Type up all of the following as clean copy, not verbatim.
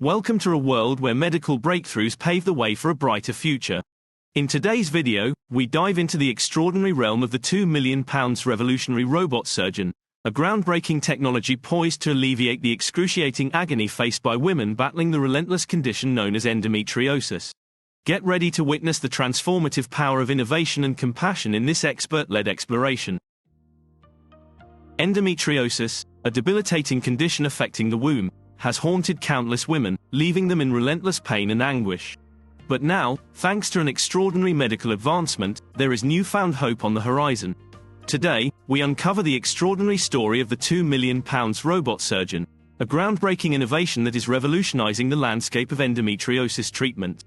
Welcome to a world where medical breakthroughs pave the way for a brighter future. In today's video, we dive into the extraordinary realm of the £2 million revolutionary robot surgeon, a groundbreaking technology poised to alleviate the excruciating agony faced by women battling the relentless condition known as endometriosis. Get ready to witness the transformative power of innovation and compassion in this expert-led exploration. Endometriosis, a debilitating condition affecting the womb, has haunted countless women, leaving them in relentless pain and anguish. But now, thanks to an extraordinary medical advancement, there is newfound hope on the horizon. Today, we uncover the extraordinary story of the £2 million robot surgeon, a groundbreaking innovation that is revolutionizing the landscape of endometriosis treatment.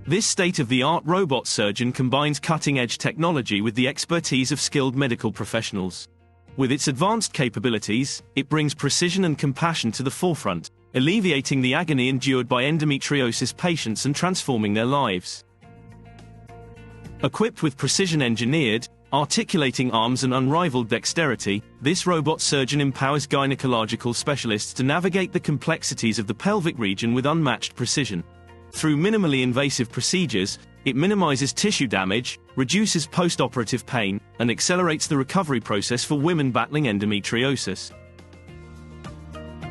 This state-of-the-art robot surgeon combines cutting-edge technology with the expertise of skilled medical professionals. With its advanced capabilities, it brings precision and compassion to the forefront, alleviating the agony endured by endometriosis patients and transforming their lives. Equipped with precision-engineered, articulating arms and unrivaled dexterity, this robot surgeon empowers gynecological specialists to navigate the complexities of the pelvic region with unmatched precision. Through minimally invasive procedures, it minimizes tissue damage, reduces post-operative pain, and accelerates the recovery process for women battling endometriosis.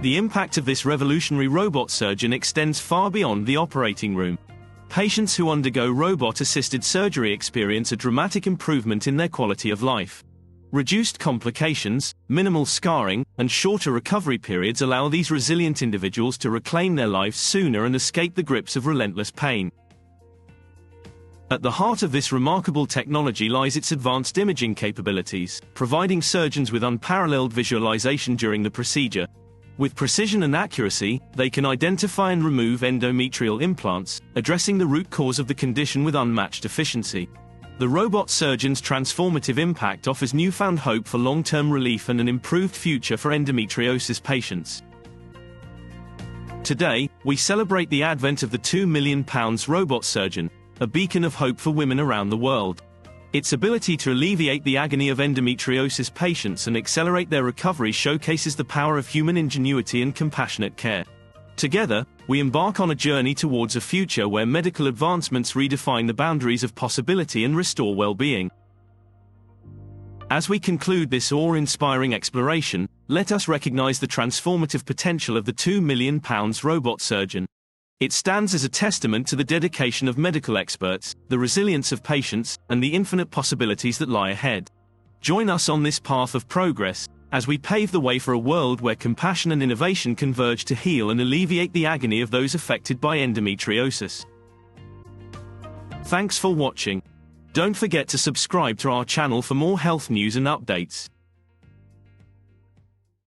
The impact of this revolutionary robot surgeon extends far beyond the operating room. Patients who undergo robot-assisted surgery experience a dramatic improvement in their quality of life. Reduced complications, minimal scarring, and shorter recovery periods allow these resilient individuals to reclaim their lives sooner and escape the grips of relentless pain. At the heart of this remarkable technology lies its advanced imaging capabilities, providing surgeons with unparalleled visualization during the procedure. With precision and accuracy, they can identify and remove endometrial implants, addressing the root cause of the condition with unmatched efficiency. The robot surgeon's transformative impact offers newfound hope for long-term relief and an improved future for endometriosis patients. Today, we celebrate the advent of the £2 million robot surgeon, a beacon of hope for women around the world. Its ability to alleviate the agony of endometriosis patients and accelerate their recovery showcases the power of human ingenuity and compassionate care. Together, we embark on a journey towards a future where medical advancements redefine the boundaries of possibility and restore well-being. As we conclude this awe-inspiring exploration, let us recognize the transformative potential of the £2 million robot surgeon. It stands as a testament to the dedication of medical experts, the resilience of patients, and the infinite possibilities that lie ahead. Join us on this path of progress, as we pave the way for a world where compassion and innovation converge to heal and alleviate the agony of those affected by endometriosis. Thanks for watching. Don't forget to subscribe to our channel for more health news and updates.